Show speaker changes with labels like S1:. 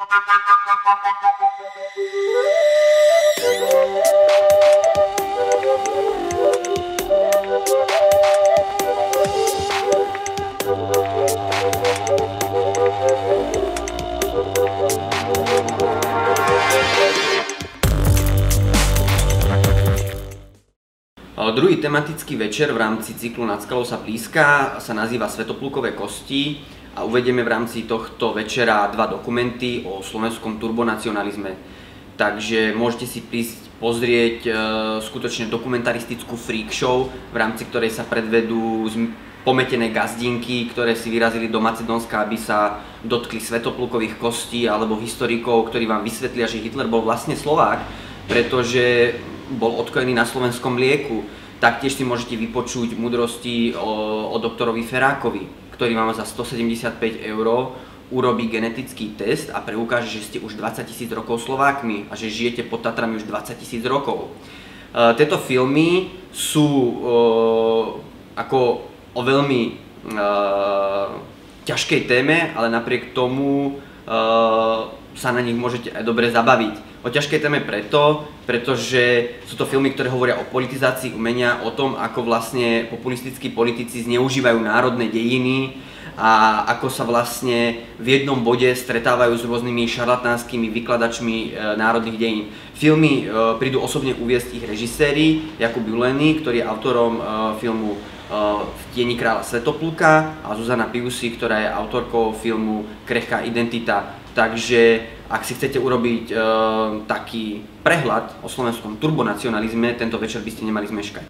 S1: Druhý tematický večer v rámci cyklu Nad skalou sa blízka sa nazýva Svetoplukové kosti a uvedieme v rámci tohto večera dva dokumenty o slovenskom turbonacionalizme. Takže môžete si prísť pozrieť skutočne dokumentaristickú freak show, v rámci ktorej sa predvedú pometené gazdinky, ktoré si vyrazili do Macedónska, aby sa dotkli svetoplukových kostí, alebo historikov, ktorí vám vysvetlia, že Hitler bol vlastne Slovák, pretože bol odkojený na slovenskom mlieku. Taktiež si môžete vypočuť múdrosti o doktorovi Ferákovi, ktorý vám za 175 € urobí genetický test a preukáže, že ste už 20 000 rokov Slovákmi a že žijete pod Tatrami už 20 000 rokov. Tieto filmy sú ako o veľmi ťažkej téme, ale napriek tomu sa na nich môžete aj dobre zabaviť. O ťažkej téme pretože sú to filmy, ktoré hovoria o politizácii umenia, o tom, ako vlastne populistickí politici zneužívajú národné dejiny a ako sa vlastne v jednom bode stretávajú s rôznymi šarlatánskymi vykladačmi národných dejín. Filmy prídu osobne uviesť ich režiséri, Jakub Julený, ktorý je autorom filmu V tieni kráľa Svetopluka, a Zuzana Piusy, ktorá je autorkou filmu Krehká identita. Takže ak si chcete urobiť taký prehľad o slovenskom turbonacionalizme, tento večer by ste nemali zmeškať.